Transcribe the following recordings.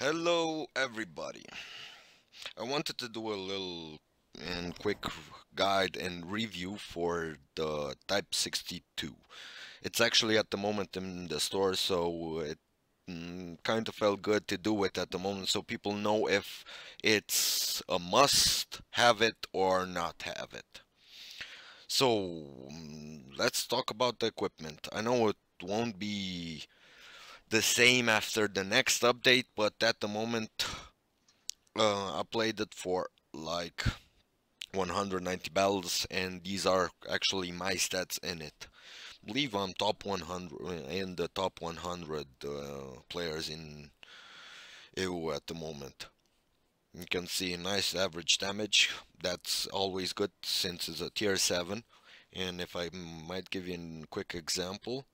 Hello everybody. I wanted to do a little and quick guide and review for the Type 62. It's actually at the moment in the store, so it kind of felt good to do it at the moment so people know if it's a must have it or not have it. So let's talk about the equipment. I know it won't be the same after the next update, but at the moment I played it for like 190 battles, and these are actually my stats in it. I believe I'm top 100 in the top 100 players in EU at the moment. You can see a nice average damage. That's always good since it's a tier 7. And if I might give you a quick example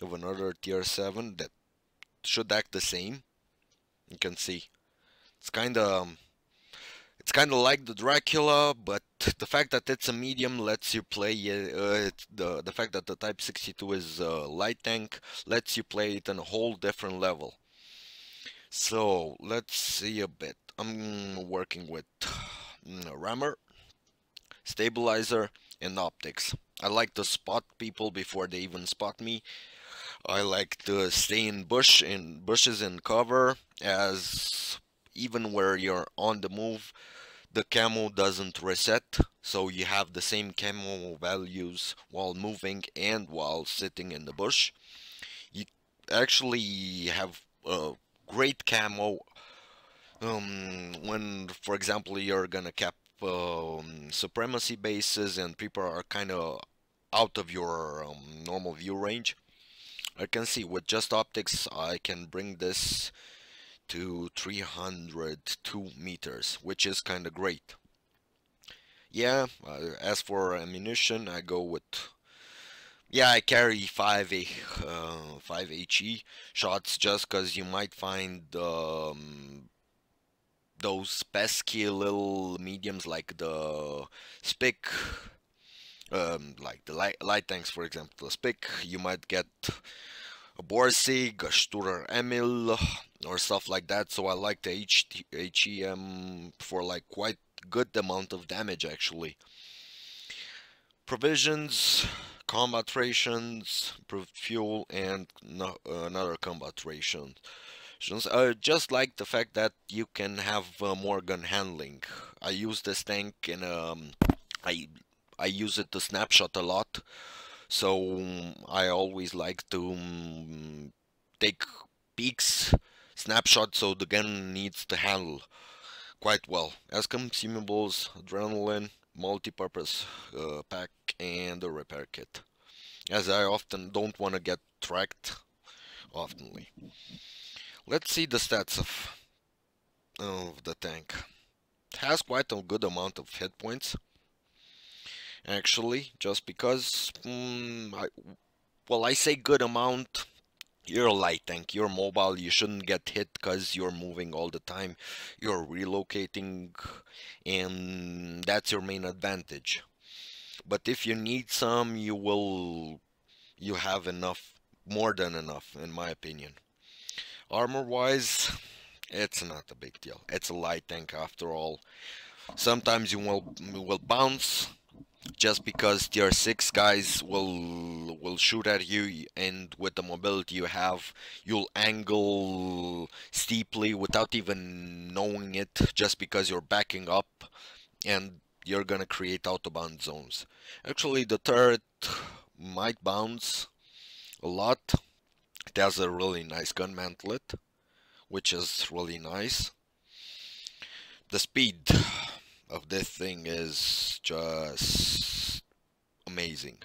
of another tier 7 that should act the same, you can see it's kind of like the Dracula, but the fact that it's a medium lets you play the fact that the Type 62 is a light tank lets you play it on a whole different level. So let's see a bit. I'm working with rammer, stabilizer, and optics. I like to spot people before they even spot me. I like to stay in bushes and cover, as even where you're on the move, the camo doesn't reset, so you have the same camo values while moving and while sitting in the bush. You actually have great camo when, for example, you're gonna cap supremacy bases and people are kind of out of your normal view range. I can see with just optics I can bring this to 302 meters, which is kind of great. Yeah, as for ammunition, I go with, yeah, I carry 5 HE shots just because you might find those pesky little mediums like the Spick, like the light tanks, for example. The Spick, you might get a Borsig, a Sturer Emil, or stuff like that. So I like the HEM for like quite good amount of damage actually. Provisions, combat rations, improved fuel, and no, another combat rations. Just like the fact that you can have more gun handling. I use this tank in I I use it to snapshot a lot, so I always like to take peeks, snapshot, so the gun needs to handle quite well. As consumables, adrenaline, multi-purpose pack, and a repair kit, as I often don't want to get tracked oftenly. Let's see the stats of the tank. It has quite a good amount of hit points, actually, just because, well, I say good amount. You're a light tank, you're mobile, you shouldn't get hit because you're moving all the time. You're relocating, and that's your main advantage. But if you need some, you have enough, more than enough, in my opinion. Armor wise, it's not a big deal. It's a light tank after all. Sometimes you will bounce just because tier 6 guys will shoot at you, and with the mobility you have, you'll angle steeply without even knowing it, just because you're backing up, and you're gonna create autobound zones. Actually, the turret might bounce a lot. It has a really nice gun mantlet, which is really nice. The speed of this thing is just amazing.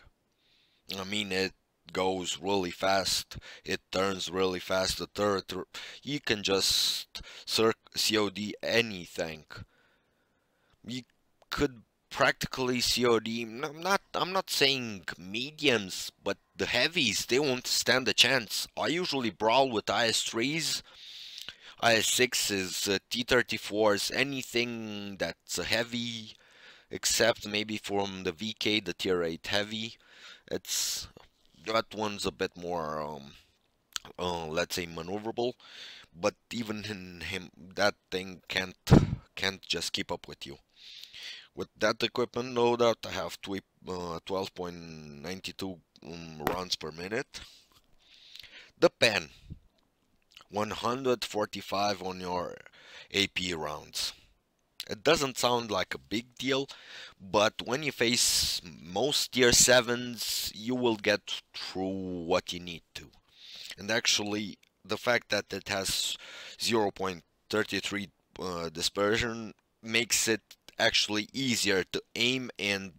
I mean, it goes really fast, it turns really fast. The turret, you can just COD any tank. You could practically COD. I'm not saying mediums, but the heavies, they won't stand a chance. I usually brawl with IS-3s, IS-6s, T-34s, anything that's a heavy, except maybe from the VK, the tier 8 heavy. It's that one's a bit more let's say maneuverable, but even in him, that thing can't just keep up with you. With that equipment loadout, I have 12.92 rounds per minute. The pen, 145 on your AP rounds. It doesn't sound like a big deal, but when you face most tier 7s, you will get through what you need to. And actually, the fact that it has 0.33 dispersion makes it actually easier to aim and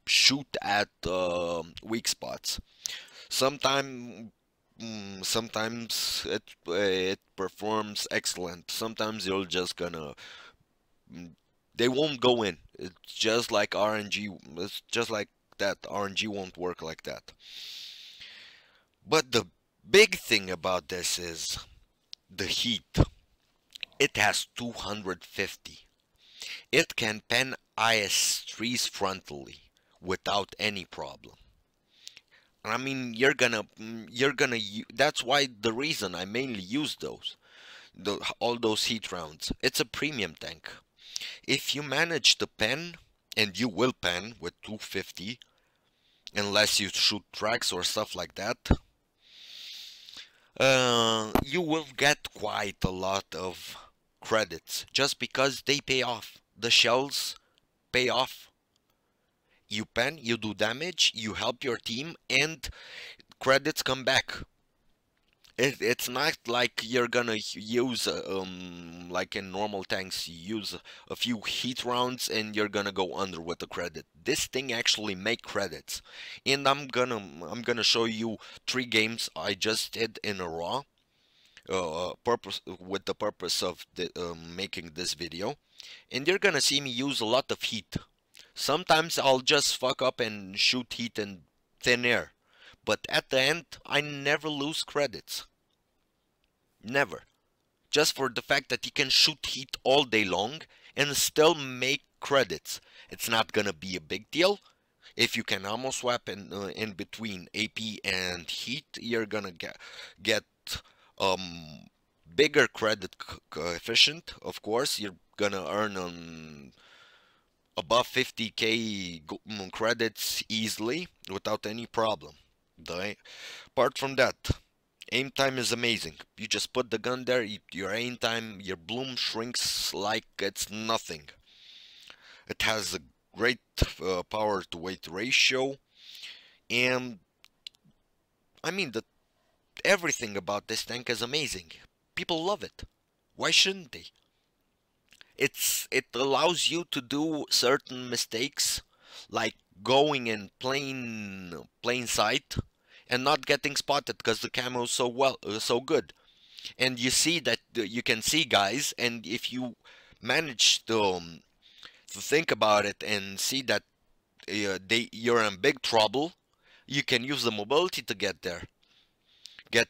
shoot at weak spots. Sometimes sometimes it performs excellent. Sometimes you're just gonna mm, they won't go in. It's just like RNG. It's just like that. RNG won't work like that. But the big thing about this is the heat. It has 250. It can pen IS-3s frontally without any problem. I mean, that's why the reason I mainly use all those heat rounds. It's a premium tank. If you manage to pen, and you will pen with 250, unless you shoot tracks or stuff like that, you will get quite a lot of credits just because they pay off. The shells pay off. You pen, you do damage, you help your team, and credits come back. It's not like you're gonna use like in normal tanks, you use a few heat rounds and you're gonna go under with the credit. This thing actually make credits, and I'm gonna show you 3 games I just did in a raw, purpose with the purpose of making this video, and you're gonna see me use a lot of heat. Sometimes I'll just fuck up and shoot heat in thin air. But at the end, I never lose credits. Never. Just for the fact that you can shoot heat all day long and still make credits. It's not gonna be a big deal. If you can ammo swap in between AP and heat, you're gonna get bigger credit coefficient. Of course, you're gonna earn above 50k credits easily without any problem. Apart from that, aim time is amazing. You just put the gun there, your aim time, your bloom shrinks like it's nothing. It has a great power to weight ratio, and I mean everything about this tank is amazing. People love it. Why shouldn't they? It allows you to do certain mistakes, like going in plain sight and not getting spotted because the camo is so good. And you see that you can see guys, and if you manage to think about it and see that you're in big trouble, you can use the mobility to get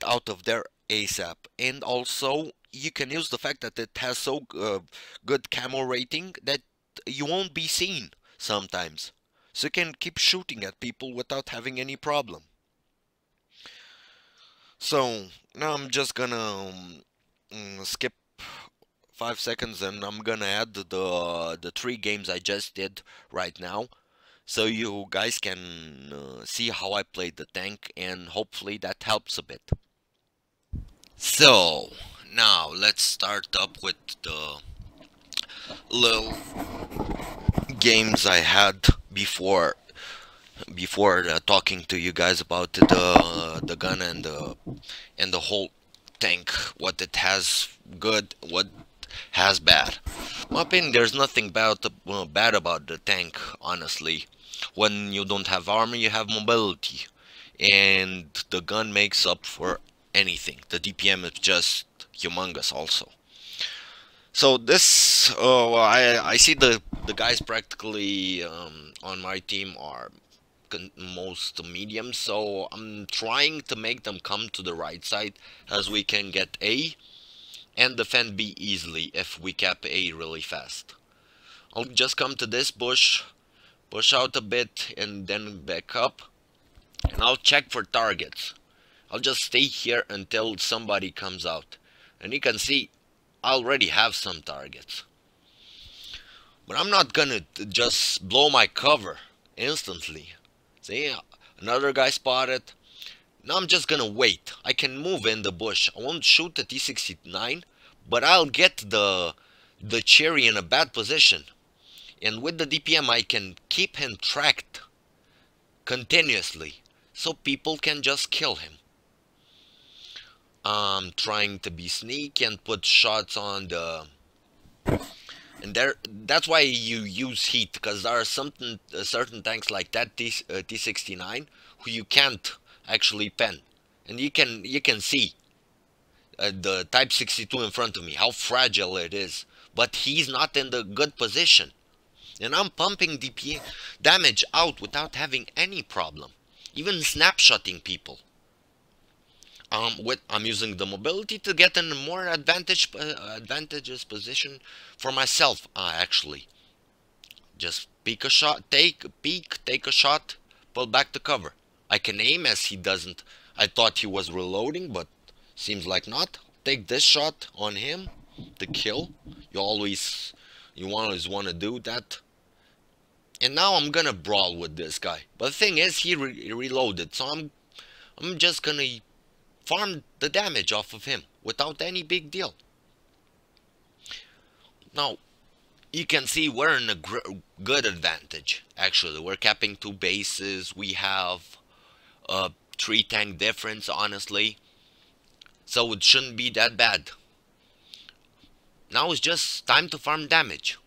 out of there ASAP. And also you can use the fact that it has so good camo rating that you won't be seen sometimes, so you can keep shooting at people without having any problem. So now I'm just gonna skip 5 seconds, and I'm gonna add the 3 games I just did right now, so you guys can see how I played the tank, and hopefully that helps a bit. So now let's start up with the little games I had before talking to you guys about the gun and the whole tank, what it has good, what has bad. In my opinion, there's nothing bad about the tank, honestly. When you don't have armor, you have mobility, and the gun makes up for anything. The DPM is just humongous also. So this, I see the guys practically on my team are most medium, so I'm trying to make them come to the right side as we can get A and defend B easily if we cap A really fast. I'll just come to this bush, push out a bit, and then back up, and I'll check for targets. I'll just stay here until somebody comes out. And you can see I already have some targets. But I'm not gonna just blow my cover instantly. See, another guy spotted. Now I'm just gonna wait. I can move in the bush. I won't shoot the T69, but I'll get the cherry in a bad position. And with the DPM I can keep him tracked continuously, so people can just kill him. I'm trying to be sneaky and put shots on the... And that's why you use heat, because there are certain tanks like that T69 who you can't actually pen. And you can see the Type 62 in front of me, how fragile it is. But he's not in the good position. And I'm pumping DP damage out without having any problem. Even snapshotting people. I'm using the mobility to get in a more advantageous position for myself. Actually, just peek a shot, take a shot, pull back to cover. I can aim as he doesn't. I thought he was reloading, but seems like not. Take this shot on him to kill. You always want to do that. And now I'm gonna brawl with this guy. But the thing is, he reloaded, so I'm just gonna farm the damage off of him without any big deal. Now, you can see we're in a good advantage. Actually, we're capping 2 bases. We have a 3 tank difference, honestly. So it shouldn't be that bad. Now it's just time to farm damage.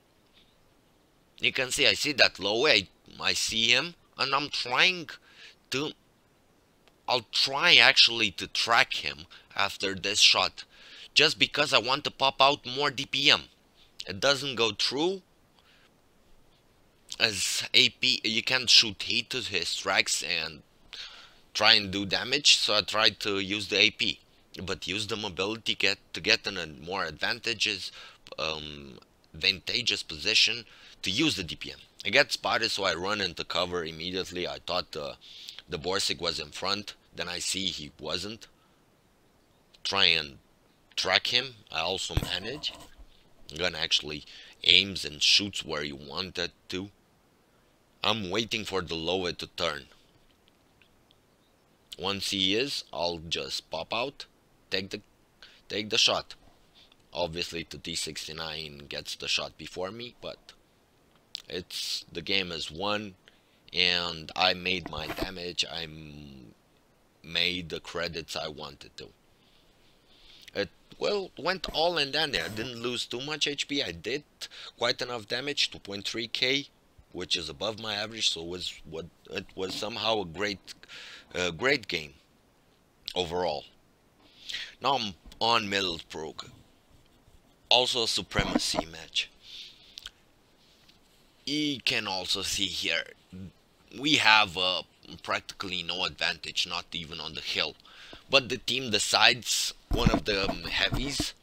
You can see, I see that low, I see him, and I'm trying to... I'll try actually to track him after this shot, just because I want to pop out more DPM. It doesn't go through, as AP, you can't shoot heat to his tracks and try and do damage, so I tried to use the AP. But use the mobility to get in a more advantageous position to use the DPM. I get spotted, so I run into cover immediately. I thought the Borsig was in front, then I see he wasn't. Try and track him. I also manage. Gun actually aims and shoots where you want it to. I'm waiting for the lower to turn. Once he is, I'll just pop out, take the shot. Obviously the T69 gets the shot before me, but the game is won, and I made my damage. I made the credits I wanted to. It went all in there. I didn't lose too much HP. I did quite enough damage, 2.3k, which is above my average. So it was somehow a great game overall. Now I'm on Middlesbrough. Also a supremacy match. You can also see here we have practically no advantage, not even on the hill. But the team decides, one of the heavies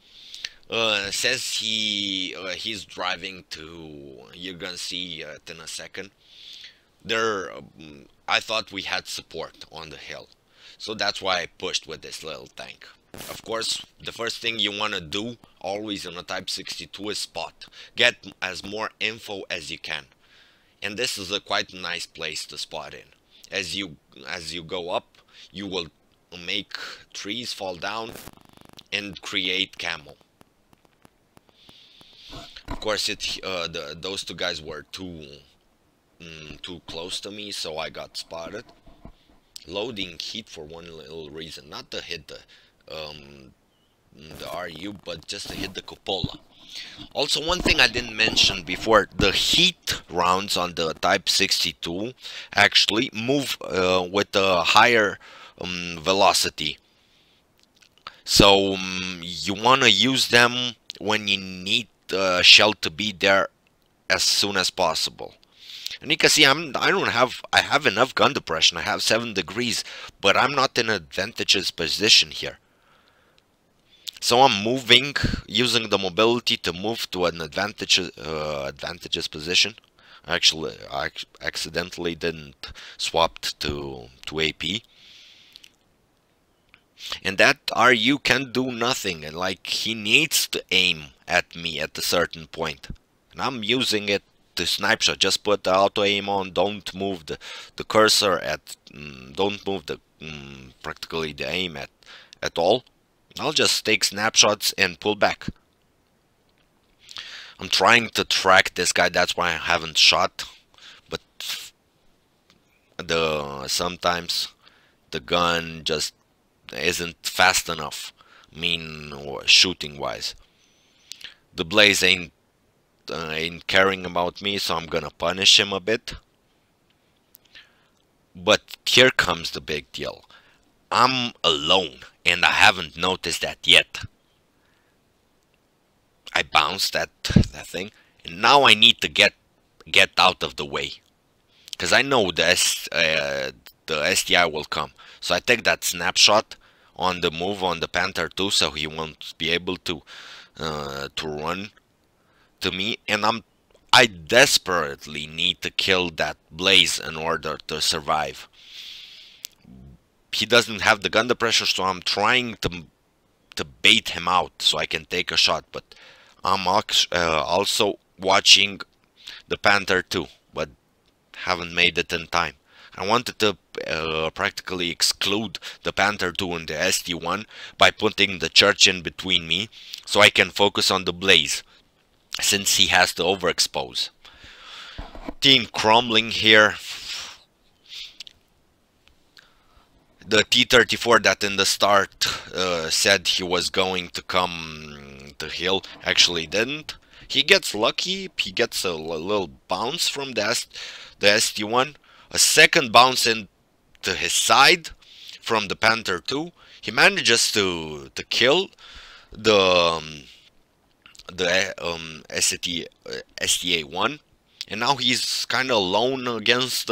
says he's driving to, you're gonna see it in a second. I thought we had support on the hill, so that's why I pushed with this little tank. Of course, the first thing you want to do always in a Type 62 is spot. Get as more info as you can, and this is a quite nice place to spot in. As you go up, you will make trees fall down and create camo. Of course, those two guys were too close to me, so I got spotted. Loading heat for one little reason, not to hit the RU, but just to hit the cupola. Also, one thing I didn't mention before, the heat rounds on the Type 62 actually move with a higher velocity. So you want to use them when you need the shell to be there as soon as possible. And you can see I have enough gun depression. I have 7 degrees, but I'm not in an advantageous position here. So I'm moving, using the mobility to move to an advantageous position. Actually, I accidentally didn't swap to AP. And that RU can do nothing, and like he needs to aim at me at a certain point. And I'm using it to snipe shot. Just put the auto aim on, don't move the cursor don't move the practically the aim at all. I'll just take snapshots and pull back. I'm trying to track this guy, that's why I haven't shot. But sometimes the gun just isn't fast enough. I mean, shooting wise. The Blaze ain't caring about me, so I'm gonna punish him a bit. But here comes the big deal. I'm alone, and I haven't noticed that yet. I bounced that thing, and now I need to get out of the way, because I know the STI will come. So I take that snapshot on the move on the Panther 2, so he won't be able to run to me, and I desperately need to kill that Blaze in order to survive. He doesn't have the gun pressure, so I'm trying to bait him out so I can take a shot, but I'm also watching the Panther 2, but haven't made it in time. I wanted to practically exclude the Panther 2 and the SD1 by putting the church in between me, so I can focus on the Blaze, since he has to overexpose. Team crumbling here. The T-34 that in the start said he was going to come to heal actually didn't. He gets lucky, he gets a little bounce from the SD1, a second bounce into his side from the Panther 2. He manages to kill the STA1, and now he's kind of alone against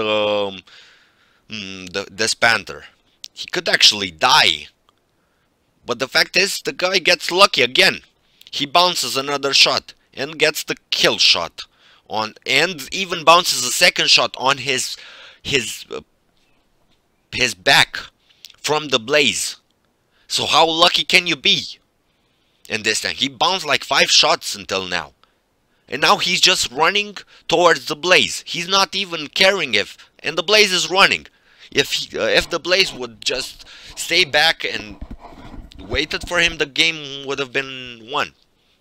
this Panther. He could actually die, but the fact is the guy gets lucky again. He bounces another shot and gets the kill shot on, and even bounces a second shot on his back from the Blaze. So how lucky can you be? And this time he bounced like 5 shots until now, and now he's just running towards the Blaze. He's not even caring and the Blaze is running. If the Blaze would just stay back and waited for him, the game would have been won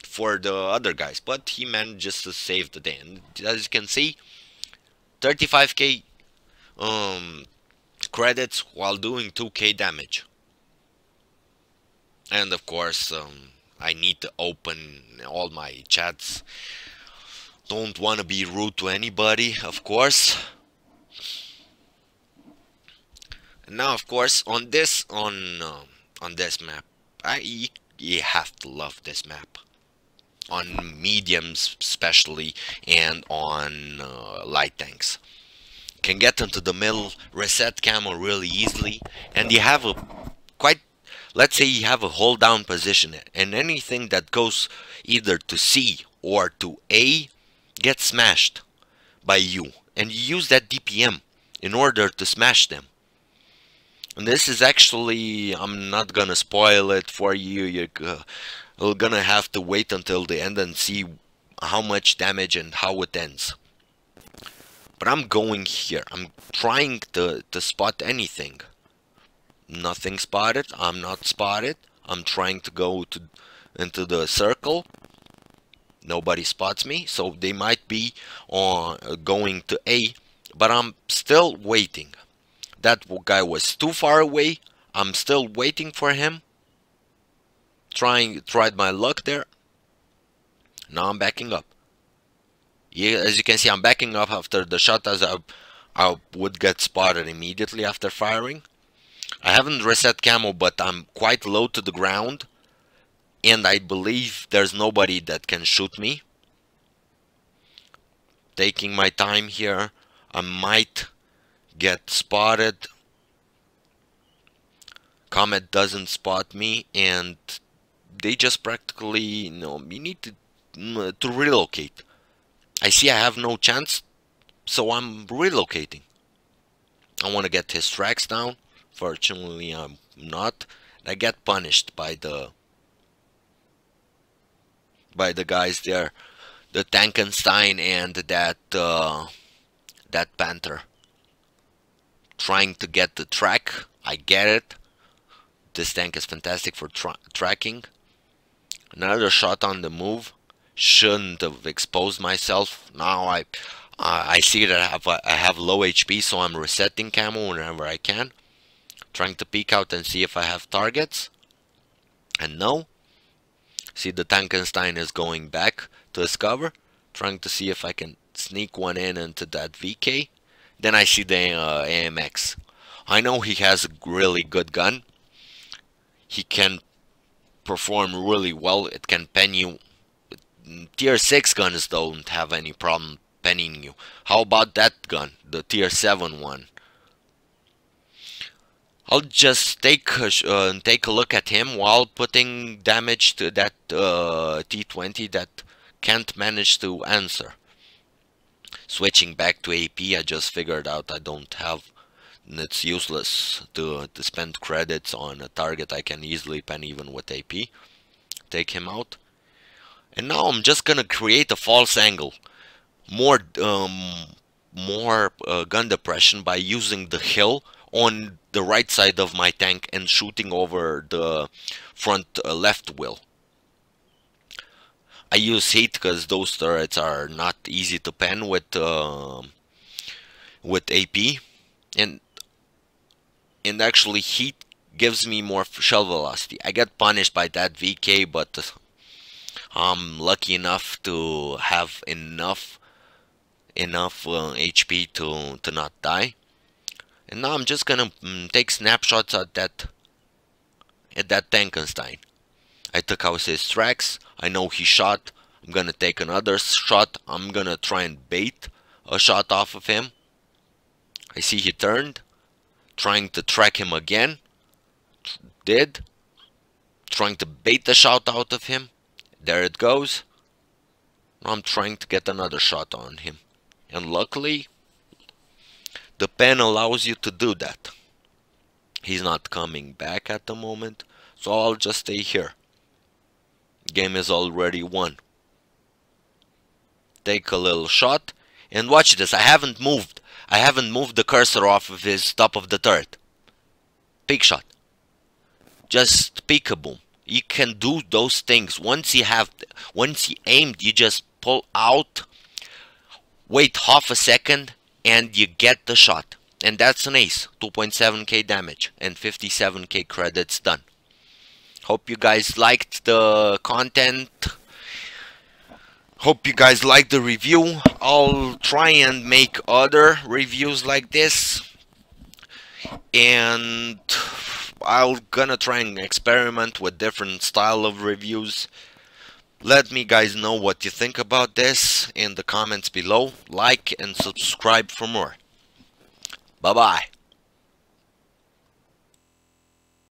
for the other guys. But he manages to save the day, and as you can see, 35k credits while doing 2k damage. And of course, I need to open all my chats. Don't want to be rude to anybody, of course. And now, of course, on this map, you have to love this map. On mediums especially, and on light tanks. Can get into the middle, reset camo really easily, and you have a let's say you have a hold down position, and anything that goes either to C or to A gets smashed by you, and you use that DPM in order to smash them. And this is actually, I'm not gonna spoil it for you. You're gonna have to wait until the end and see how much damage and how it ends. But I'm going here. I'm trying to spot anything. Nothing spotted. I'm not spotted. I'm trying to go into the circle. Nobody spots me, so they might be going to A, but I'm still waiting. That guy was too far away. I'm still waiting for him. Tried my luck there. Now I'm backing up. Yeah, as you can see, I'm backing up after the shot, as I would get spotted immediately after firing. I haven't reset camo, but I'm quite low to the ground, and I believe there's nobody that can shoot me. Taking my time here. I might get spotted. Comet doesn't spot me, and they just practically, you need to relocate. I see I have no chance, so I'm relocating. I want to get his tracks down. Fortunately, I'm not. I get punished by the guys there, the Tankenstein and that Panther, trying to get the track. I get it. This tank is fantastic for tracking. Another shot on the move. Shouldn't have exposed myself. Now I see that I have low HP, so I'm resetting camo whenever I can, trying to peek out and see if I have targets. And no. See, the Tankenstein is going back to his cover, trying to see if I can sneak one in into that VK. Then I see the AMX. I know he has a really good gun. He can perform really well. It can pen you. Tier 6 guns don't have any problem penning you. How about that gun, the Tier 7 one? I'll just take a look at him while putting damage to that T20 that can't manage to answer. Switching back to AP, I just figured out I don't have. It's useless to spend credits on a target I can easily pen even with AP. Take him out. And now I'm just gonna create a false angle. More gun depression by using the hill on the right side of my tank and shooting over the front left wheel. I use heat because those turrets are not easy to pen with AP, and actually heat gives me more shell velocity. I get punished by that VK, but I'm lucky enough to have enough HP to not die. And now I'm just gonna take snapshots at that Tankenstein. I took out his tracks. I know he shot. I'm gonna take another shot. I'm gonna try and bait a shot off of him. I see he turned, trying to track him again. Did. Trying to bait the shot out of him. There it goes. I'm trying to get another shot on him. And luckily, the pen allows you to do that. He's not coming back at the moment, so I'll just stay here. Game is already won. Take a little shot, and watch this. I haven't moved the cursor off of his top of the turret. Peek shot. Just peek-a-boom. You can do those things. Once he aimed, you just pull out, wait half a second, and you get the shot. And that's an ace. 2.7k damage and 57k credits done. Hope you guys liked the content. Hope you guys liked the review. I'll try and make other reviews like this. And I'm gonna try and experiment with different style of reviews. Let me guys know what you think about this in the comments below. Like and subscribe for more. Bye bye.